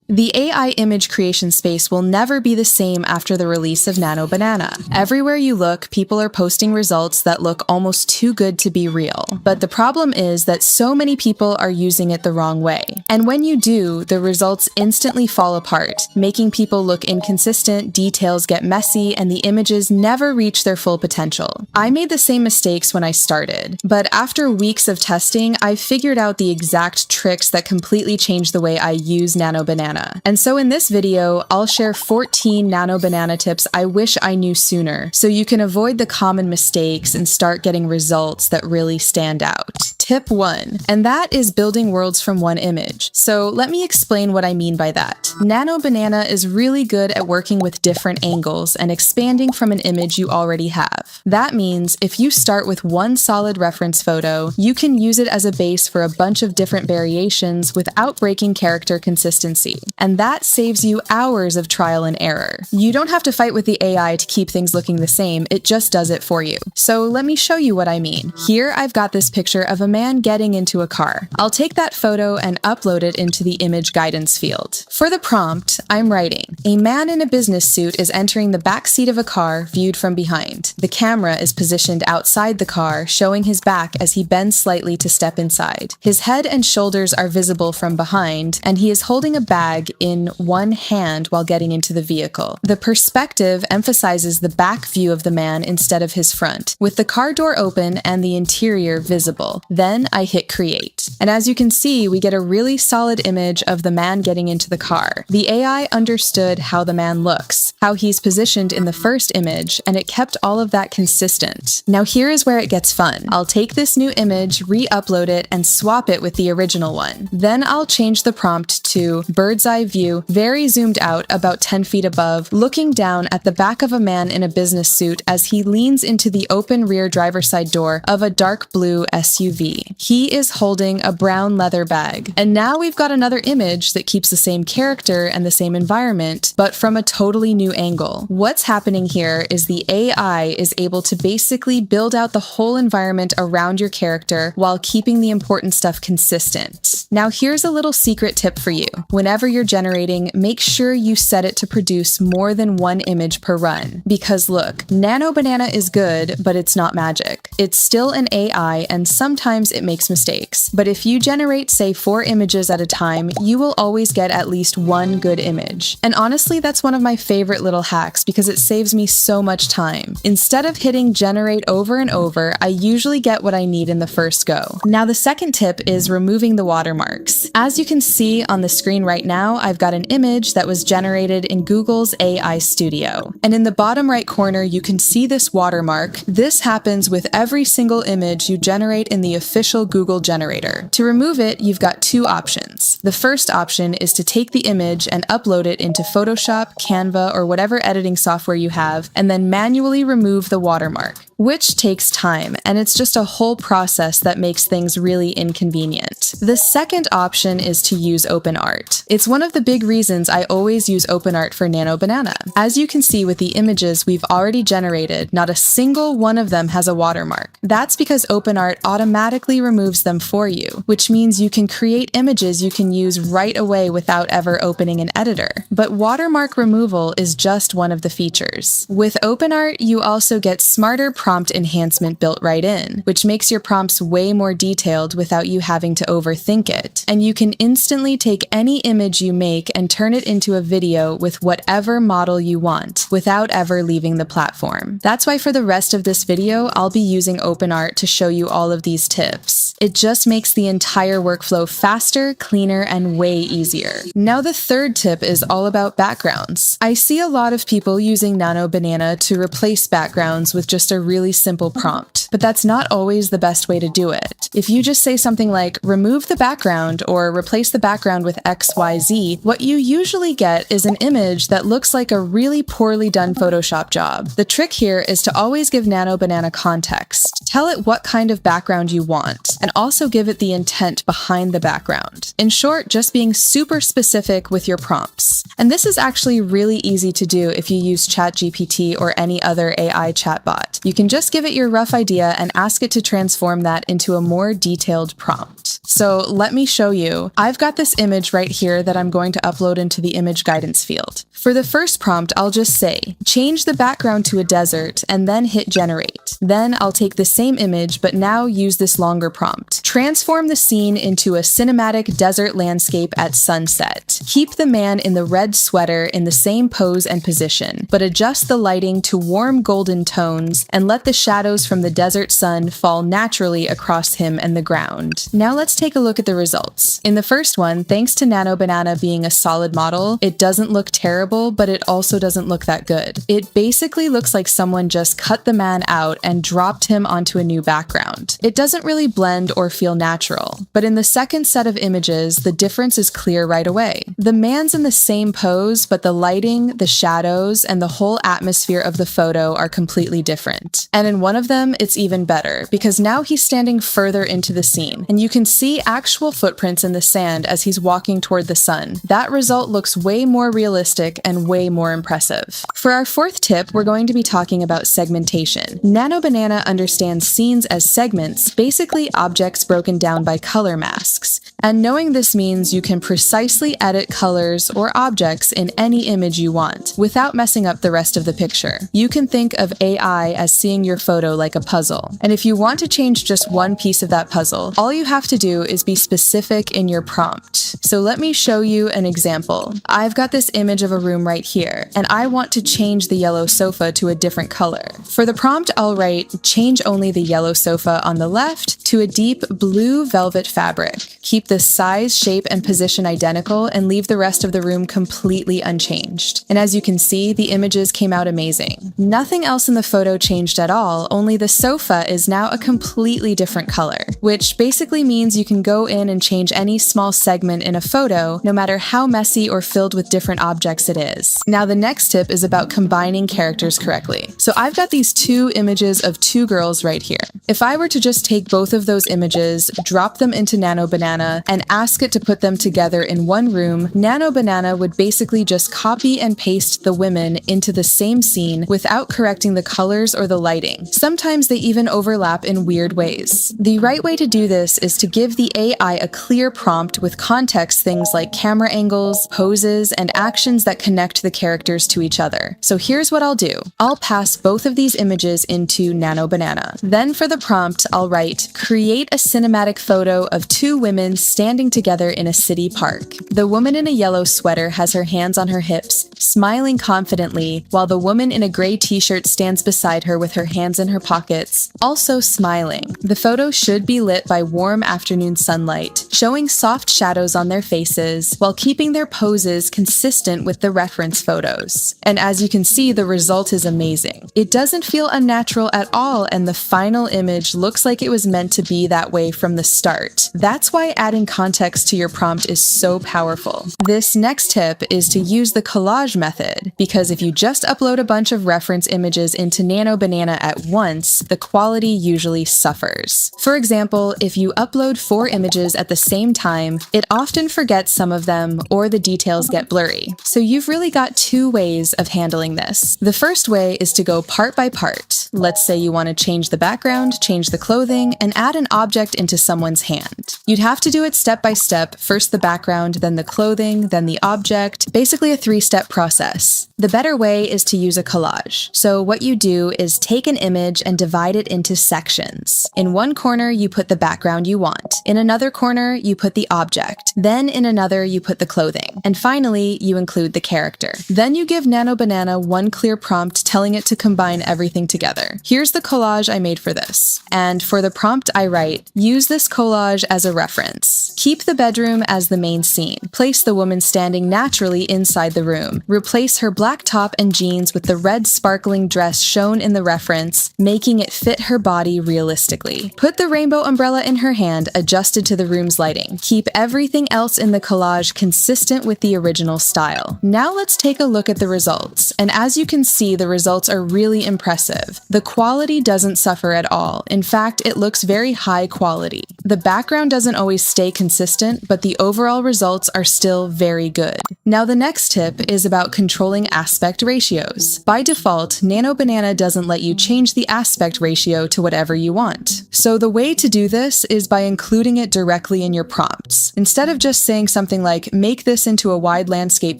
The AI image creation space will never be the same after the release of Nano Banana. Everywhere you look, people are posting results that look almost too good to be real. But the problem is that so many people are using it the wrong way. And when you do, the results instantly fall apart, making people look inconsistent, details get messy, and the images never reach their full potential. I made the same mistakes when I started, but after weeks of testing, I figured out the exact tricks that completely changed the way I use Nano Banana. And so in this video, I'll share 14 Nano Banana tips I wish I knew sooner, so you can avoid the common mistakes and start getting results that really stand out. Tip 1, and that is building worlds from one image. So let me explain what I mean by that. Nano Banana is really good at working with different angles and expanding from an image you already have. That means if you start with one solid reference photo, you can use it as a base for a bunch of different variations without breaking character consistency. And that saves you hours of trial and error. You don't have to fight with the AI to keep things looking the same, it just does it for you. So let me show you what I mean. Here I've got this picture of a man getting into a car. I'll take that photo and upload it into the image guidance field. For the prompt, I'm writing, a man in a business suit is entering the back seat of a car viewed from behind. The camera is positioned outside the car, showing his back as he bends slightly to step inside. His head and shoulders are visible from behind, and he is holding a bag in one hand while getting into the vehicle. The perspective emphasizes the back view of the man instead of his front, with the car door open and the interior visible. Then I hit create. And as you can see, we get a really solid image of the man getting into the car. The AI understood how the man looks, how he's positioned in the first image, and it kept all of that consistent. Now here is where it gets fun. I'll take this new image, re-upload it, and swap it with the original one. Then I'll change the prompt to bird's eye view, very zoomed out about 10 feet above, looking down at the back of a man in a business suit as he leans into the open rear driver's side door of a dark blue SUV. He is holding a brown leather bag. And now we've got another image that keeps the same character and the same environment, but from a totally new angle. What's happening here is the AI is able to basically build out the whole environment around your character while keeping the important stuff consistent. Now here's a little secret tip for you. Whenever you're generating, make sure you set it to produce more than one image per run. Because look, Nano Banana is good, but it's not magic. It's still an AI and sometimes it makes mistakes. But if you generate, say, 4 images at a time, you will always get at least one good image. And honestly, that's one of my favorite little hacks because it saves me so much time. Instead of hitting generate over and over, I usually get what I need in the first go. Now the second tip is removing the watermarks. As you can see on the screen right now, I've got an image that was generated in Google's AI Studio. And in the bottom right corner, you can see this watermark. This happens with every single image you generate in the official Google generator. To remove it, you've got 2 options. The first option is to take the image and upload it into Photoshop, Canva, or whatever editing software you have, and then manually remove the watermark, which takes time, and it's just a whole process that makes things really inconvenient. The second option is to use OpenArt. It's one of the big reasons I always use OpenArt for Nano Banana. As you can see with the images we've already generated, not a single one of them has a watermark. That's because OpenArt automatically removes them for you, which means you can create images you can use right away without ever opening an editor. But watermark removal is just one of the features. With OpenArt, you also get smarter prompt enhancement built right in, which makes your prompts way more detailed without you having to overthink it. And you can instantly take any image you make and turn it into a video with whatever model you want, without ever leaving the platform. That's why for the rest of this video, I'll be using OpenArt to show you all of these tips. It just makes the entire workflow faster, cleaner, and way easier. Now the third tip is all about backgrounds. I see a lot of people using Nano Banana to replace backgrounds with just a really simple prompt, but that's not always the best way to do it. If you just say something like, remove the background or replace the background with XYZ, what you usually get is an image that looks like a really poorly done Photoshop job. The trick here is to always give Nano Banana context. Tell it what kind of background you want, and also give it the intent behind the background. In short, just being super specific with your prompts. And this is actually really easy to do if you use ChatGPT or any other AI chatbot. You can just give it your rough idea and ask it to transform that into a more detailed prompt. prompt. So let me show you. I've got this image right here that I'm going to upload into the image guidance field. For the first prompt, I'll just say, change the background to a desert and then hit generate. Then I'll take the same image, but now use this longer prompt. Transform the scene into a cinematic desert landscape at sunset. Keep the man in the red sweater in the same pose and position, but adjust the lighting to warm golden tones and let the shadows from the desert sun fall naturally across him and the ground. Now let's take a look at the results. In the first one, thanks to Nano Banana being a solid model, it doesn't look terrible, but it also doesn't look that good. It basically looks like someone just cut the man out and dropped him onto a new background. It doesn't really blend or feel natural, but in the second set of images, the difference is clear right away. The man's in the same pose, but the lighting, the shadows, and the whole atmosphere of the photo are completely different. And in one of them, it's even better, because now he's standing further into the scene, and you can see actual footprints in the sand as he's walking toward the sun. That result looks way more realistic and way more impressive. For our fourth tip, we're going to be talking about segmentation. Nano Banana understands scenes as segments, basically objects broken down by color masks. And knowing this means you can precisely edit colors or objects in any image you want, without messing up the rest of the picture. You can think of AI as seeing your photo like a puzzle. And if you want to change just one piece of that puzzle, all you have to do is be specific in your prompt. So let me show you an example. I've got this image of a room right here, and I want to change the yellow sofa to a different color. For the prompt, I'll write, change only the yellow sofa on the left to a deep blue velvet fabric. Keep the size, shape, and position identical and leave the rest of the room completely unchanged. And as you can see, the images came out amazing. Nothing else in the photo changed at all, only the sofa is now a completely different color, which basically means you can go in and change any small segment in a photo, no matter how messy or filled with different objects it is. Now the next tip is about combining characters correctly. So I've got these two images of two girls right here. If I were to just take both of those images, drop them into Nano Banana, and ask it to put them together in one room, Nano Banana would basically just copy and paste the women into the same scene without correcting the colors or the lighting. Sometimes they even overlap in weird ways. The right way to do this is to give the AI a clear prompt with context things like camera angles, poses, and actions that connect the characters to each other. So here's what I'll do. I'll pass both of these images into Nano Banana. Then for the prompt, I'll write, create a cinematic photo of two women standing together in a city park. The woman in a yellow sweater has her hands on her hips, smiling confidently, while the woman in a gray t-shirt stands beside her with her hands in her pockets, also smiling. The photo should be lit by warm afternoon sunlight, showing soft shadows on their faces, while keeping their poses consistent with the reference photos. And as you can see, the result is amazing. It doesn't feel unnatural at all, and the final image looks like it was meant to be that way from the start. That's why adding context to your prompt is so powerful. This next tip is to use the collage method, because if you just upload a bunch of reference images into Nano Banana at once, the quality usually suffers. For example, if you upload 4 images at the same time, it often forgets some of them or the details get blurry. So you've really got 2 ways of handling this. The first way is to go part by part. Let's say you want to change the background, change the clothing, and add an object into someone's hand. You'd have to do it step by step, first the background, then the clothing, then the object, basically a 3-step process. The better way is to use a collage. So what you do is take an image and divide it into sections. In one corner, you put the background you want. In another corner, you put the object. Then in another, you put the clothing. And finally, you include the character. Then you give Nano Banana one clear prompt telling it to combine everything together. Here's the collage I made for this. And for the prompt I write, use this collage as a reference. Keep the bedroom as the main scene. Place the woman standing naturally inside the room. Replace her black top and jeans with the red sparkling dress shown in the reference, making it fit her body realistically. Put the rainbow umbrella in her hand, adjusted to the room's lighting. Keep everything else in the collage consistent with the original style. Now let's take a look at the results. And as you can see, the results are really impressive. The quality doesn't suffer at all. In fact, it looks very high quality. The background doesn't always stay consistent, but the overall results are still very good. Now the next tip is about controlling aspect ratios. By default, Nano Banana doesn't let you change the aspect ratio to whatever you want. So the way to do this is by including it directly in your prompts. Instead of just saying something like, make this into a wide landscape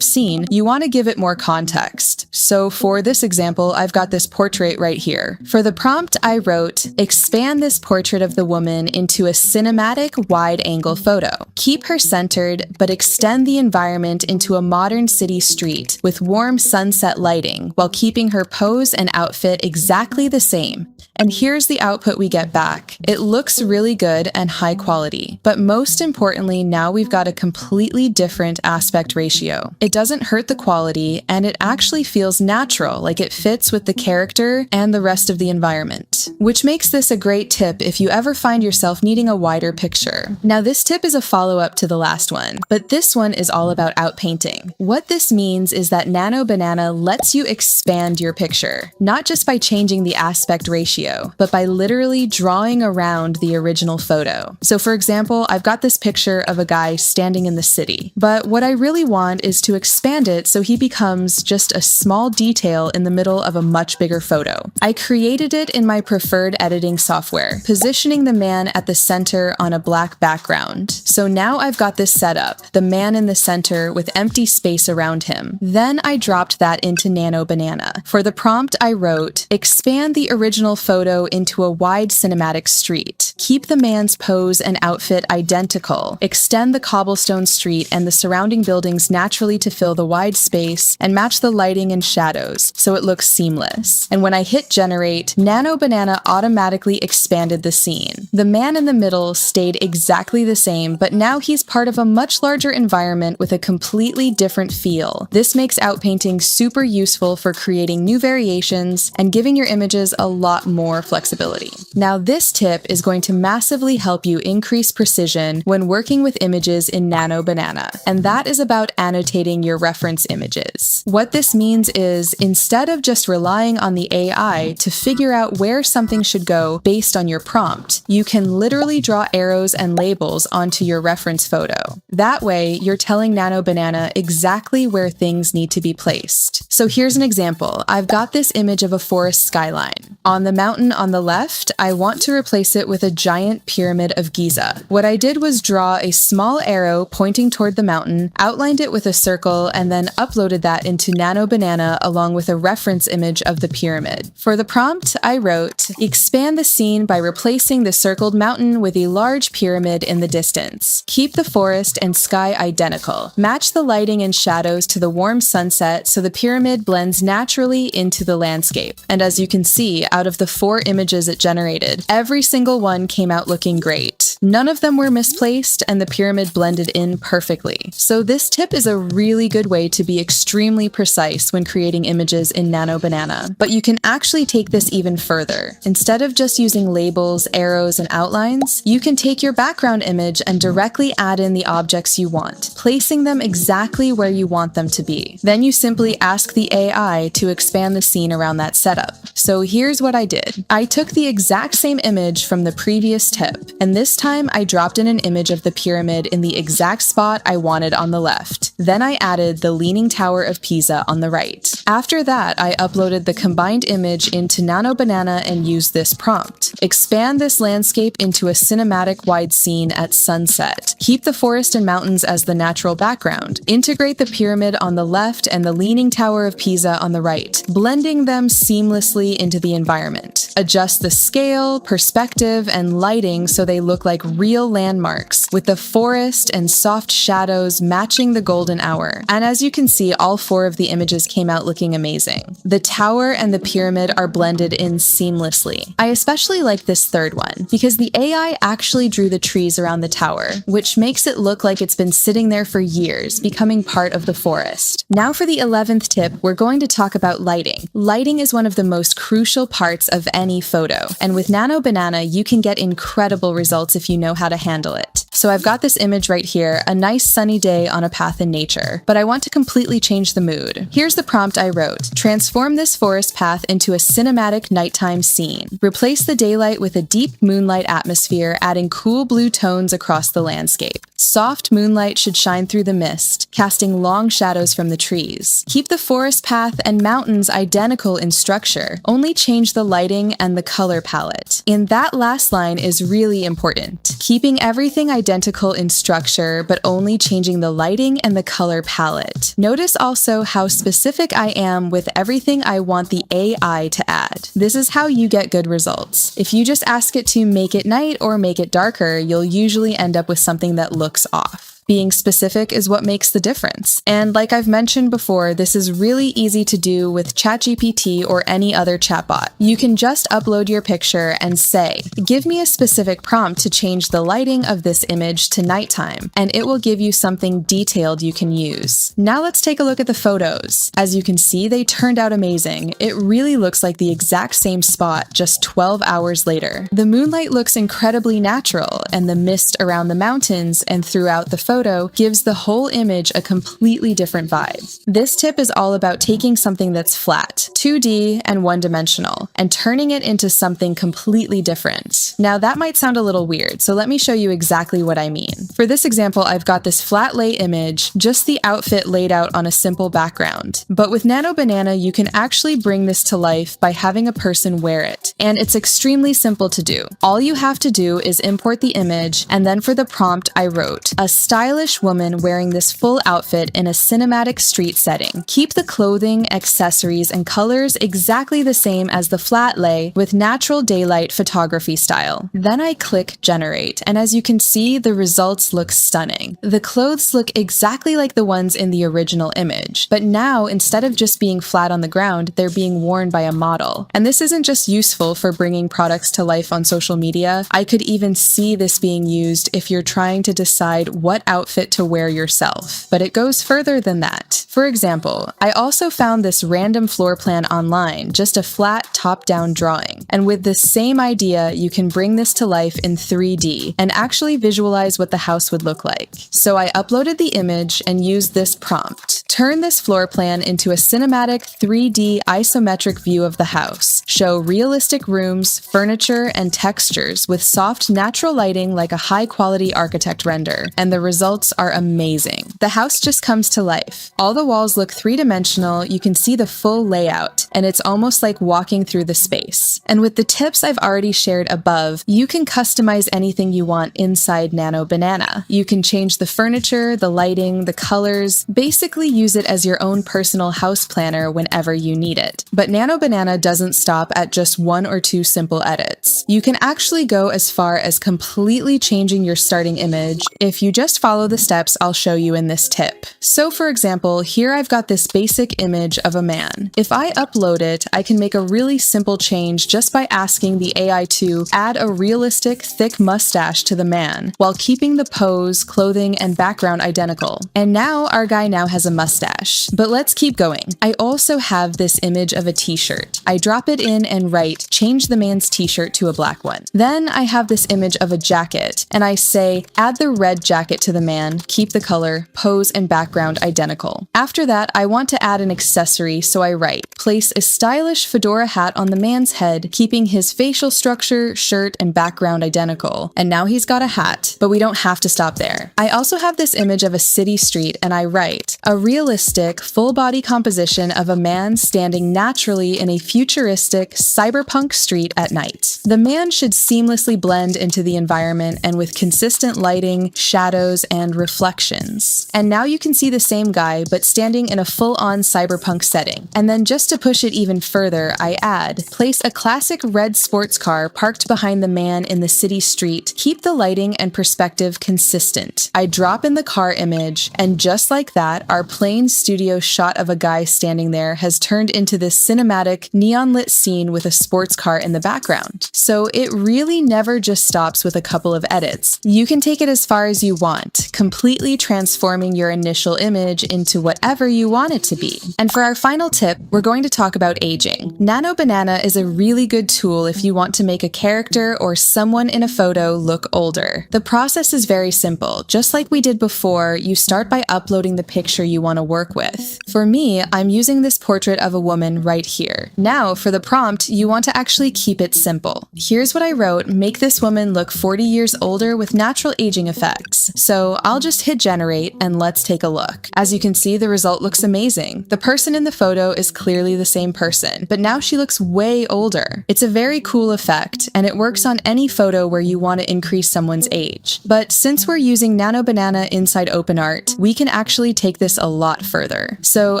scene, you want to give it more context. So for this example, I've got this portrait right here. For the prompt, I wrote, expand this portrait of the woman into a cinematic wide-angle photo. Keep her centered, but extend the environment into a modern city street with warm sunset lighting while keeping her pose and outfit exactly the same. And here's the output we get back. It looks really good and high quality, but most importantly, now we've got a completely different aspect ratio. It doesn't hurt the quality, and it actually feels natural, like it fits with the character and the rest of the environment, which makes this a great tip if you ever find yourself needing a wider picture. Now, this tip is a follow-up to the last one, but this one is all about outpainting. What this means is that Nano Banana lets you expand your picture, not just by changing the aspect ratio, but by literally drawing around the original photo. So for example, I've got this picture of a guy standing in the city, but what I really want is to expand it so he becomes just a small detail in the middle of a much bigger photo. I created it in my preferred editing software, positioning the man at the center on a black background. So now I've got this set up, the man in the center with empty space around him. Then I dropped that into Nano Banana. For the prompt, I wrote, expand the original photo into a wide cinematic street. Keep the man's pose and outfit identical. Extend the cobblestone street and the surrounding buildings naturally to fill the wide space and match the lighting and shadows so it looks seamless. And when I hit generate, Nano Banana automatically expanded the scene. The man in the middle stayed exactly the same, but now he's part of a much larger environment with a completely different feel. This makes outpainting super useful for creating new variations and giving your images a lot more flexibility. Now, this tip is going to massively help you increase precision when working with images in Nano Banana, and that is about annotating your reference images. What this means is, instead of just relying on the AI to figure out where something should go based on your prompt, you can literally draw arrows and labels onto your reference photo. That way, you're telling Nano Banana exactly where things need to be placed. So here's an example. I've got this image of a forest skyline. On the mountain on the left, I want to replace it with a giant pyramid of Giza. What I did was draw a small arrow pointing toward the mountain, outlined it with a circle, and then uploaded that into Nano Banana along with a reference image of the pyramid. For the prompt, I wrote, expand the scene by replacing the circled mountain with a large pyramid in the distance. Keep the forest and sky identical. Match the lighting and shadows to the warm sunset so the pyramid blends naturally into the landscape. And as you can see, out of the 4 images it generated, every single one came out looking great. None of them were misplaced, and the pyramid blended in perfectly. So this tip is a really good way to be extremely precise when creating images in Nano Banana. But you can actually take this even further. Instead of just using labels, arrows, and outlines, you can take your background image and directly add in the objects you want, placing them exactly where you want them to be. Then you simply ask the AI to expand the scene around that setup. So here's what I did. I took the exact same image from the previous tip, and this time I dropped in an image of the pyramid in the exact spot I wanted on the left. Then I added the Leaning Tower of Pisa on the right. After that, I uploaded the combined image into Nano Banana and used this prompt. Expand this landscape into a cinematic wide scene at sunset. Keep the forest and mountains as the natural background. Integrate the pyramid on the left and the Leaning Tower of Pisa on the right, blending them seamlessly into the environment. Adjust the scale, perspective, and lighting so they look like real landmarks, with the forest and soft shadows matching the golden hour. And as you can see, all 4 of the images came out looking amazing. The tower and the pyramid are blended in seamlessly. I especially like this third one, because the AI actually drew the trees around the tower, which makes it look like it's been sitting there for years, becoming part of the forest. Now for the 11th tip, we're going to talk about lighting. Lighting is one of the most crucial parts of any photo, and with Nano Banana, you can get incredible results if you know how to handle it. So I've got this image right here, a nice sunny day on a path in nature, but I want to completely change the mood. Here's the prompt I wrote. Transform this forest path into a cinematic nighttime scene. Replace the daylight with a deep moonlight atmosphere, adding cool blue tones across the landscape. Soft moonlight should shine through the mist, casting long shadows from the trees. Keep the forest path and mountains identical in structure, only change the lighting and the color palette. And that last line is really important. Keeping everything identical in structure, but only changing the lighting and the color palette. Notice also how specific I am with everything I want the AI to add. This is how you get good results. If you just ask it to make it night or make it darker, you'll usually end up with something that looks off. Being specific is what makes the difference. And like I've mentioned before, this is really easy to do with ChatGPT or any other chatbot. You can just upload your picture and say, give me a specific prompt to change the lighting of this image to nighttime, and it will give you something detailed you can use. Now let's take a look at the photos. As you can see, they turned out amazing. It really looks like the exact same spot just 12 hours later. The moonlight looks incredibly natural, and the mist around the mountains and throughout the photo gives the whole image a completely different vibe. This tip is all about taking something that's flat, 2D and one-dimensional, and turning it into something completely different. Now that might sound a little weird, so let me show you exactly what I mean. For this example, I've got this flat lay image, just the outfit laid out on a simple background. But with Nano Banana, you can actually bring this to life by having a person wear it. And it's extremely simple to do. All you have to do is import the image, and then for the prompt I wrote, a stylish woman wearing this full outfit in a cinematic street setting. Keep the clothing, accessories, and colors exactly the same as the flat lay with natural daylight photography style. Then I click generate, and as you can see, the results look stunning. The clothes look exactly like the ones in the original image, but now instead of just being flat on the ground, they're being worn by a model. And this isn't just useful for bringing products to life on social media. I could even see this being used if you're trying to decide what outfit to wear yourself. But it goes further than that. For example, I also found this random floor plan online, just a flat top-down drawing. And with this same idea, you can bring this to life in 3D and actually visualize what the house would look like. So I uploaded the image and used this prompt. Turn this floor plan into a cinematic 3D isometric view of the house. Show realistic rooms, furniture, and textures with soft natural lighting like a high-quality architect render. And the results are amazing. The house just comes to life. All the walls look three-dimensional, you can see the full layout, and it's almost like walking through the space. And with the tips I've already shared above, you can customize anything you want inside Nano Banana. You can change the furniture, the lighting, the colors, basically use it as your own personal house planner whenever you need it. But Nano Banana doesn't stop at just 1 or 2 simple edits. You can actually go as far as completely changing your starting image if you just follow the steps I'll show you in this tip. So for example, here I've got this basic image of a man. If I upload it, I can make a really simple change just by asking the AI to add a realistic, thick mustache to the man, while keeping the pose, clothing, and background identical. And now our guy now has a mustache. But let's keep going. I also have this image of a t-shirt. I drop it in and write, change the man's t-shirt to a black one. Then I have this image of a jacket, and I say, add the red jacket to the man, keep the color, pose, and background identical. After that, I want to add an accessory, so I write, place a stylish fedora hat on the man's head, keeping his facial structure, shirt, and background identical. And now he's got a hat, but we don't have to stop there. I also have this image of a city street, and I write, a realistic, full-body composition of a man standing naturally in a futuristic, cyberpunk street at night. The man should seamlessly blend into the environment and with consistent lighting, shadows, and reflections. And now you can see the same guy, but standing in a full-on cyberpunk setting. And then just to push it even further, I add, place a classic red sports car parked behind the man in the city street, keep the lighting and perspective consistent. I drop in the car image, and just like that, our plain studio shot of a guy standing there has turned into this cinematic, neon-lit scene with a sports car in the background. So it really never just stops with a couple of edits. You can take it as far as you want. effect, completely transforming your initial image into whatever you want it to be. And for our final tip, we're going to talk about aging. Nano Banana is a really good tool if you want to make a character or someone in a photo look older. The process is very simple. Just like we did before, you start by uploading the picture you want to work with. For me, I'm using this portrait of a woman right here. Now, for the prompt, you want to actually keep it simple. Here's what I wrote: make this woman look 40 years older with natural aging effects. So I'll just hit generate and let's take a look. As you can see, the result looks amazing. The person in the photo is clearly the same person, but now she looks way older. It's a very cool effect, and it works on any photo where you want to increase someone's age. But since we're using Nano Banana inside OpenArt, we can actually take this a lot further. So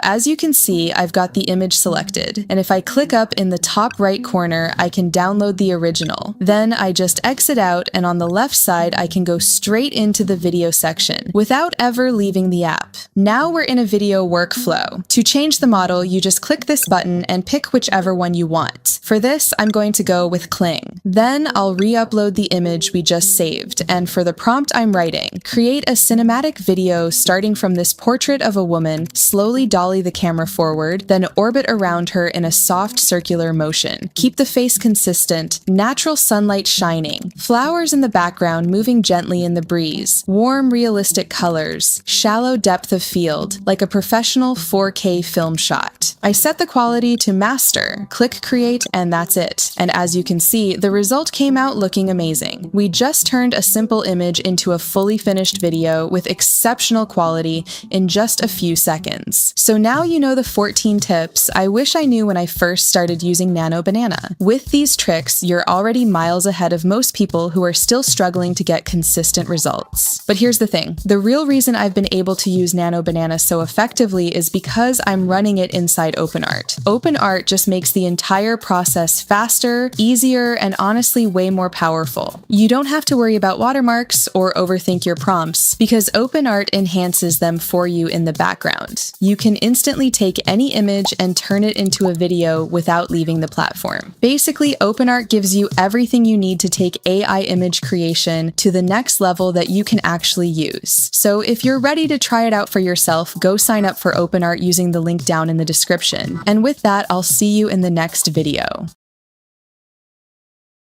as you can see, I've got the image selected, and if I click up in the top right corner, I can download the original. Then I just exit out, and on the left side, I can go straight into the video section without ever leaving the app. Now we're in a video workflow. To change the model, you just click this button and pick whichever one you want. For this, I'm going to go with Cling. Then I'll re-upload the image we just saved, and for the prompt I'm writing, create a cinematic video starting from this portrait of a woman, slowly dolly the camera forward, then orbit around her in a soft circular motion. Keep the face consistent, natural sunlight shining, flowers in the background moving gently in the breeze, warm realistic colors, shallow depth of field, like a professional 4K film shot. I set the quality to master, click create, and that's it. And as you can see, the result came out looking amazing. We just turned a simple image into a fully finished video with exceptional quality in just a few seconds. So now you know the 14 tips I wish I knew when I first started using Nano Banana. With these tricks, you're already miles ahead of most people who are still struggling to get consistent results. But here's the thing, the real reason I've been able to use Nano Banana so effectively is because I'm running it inside OpenArt. OpenArt just makes the entire process faster, easier, and honestly way more powerful. You don't have to worry about watermarks or overthink your prompts because OpenArt enhances them for you in the background. You can instantly take any image and turn it into a video without leaving the platform. Basically, OpenArt gives you everything you need to take AI image creation to the next level that you can actually use. So if you're ready to try it out for yourself, go sign up for OpenArt using the link down in the description. And with that, I'll see you in the next video.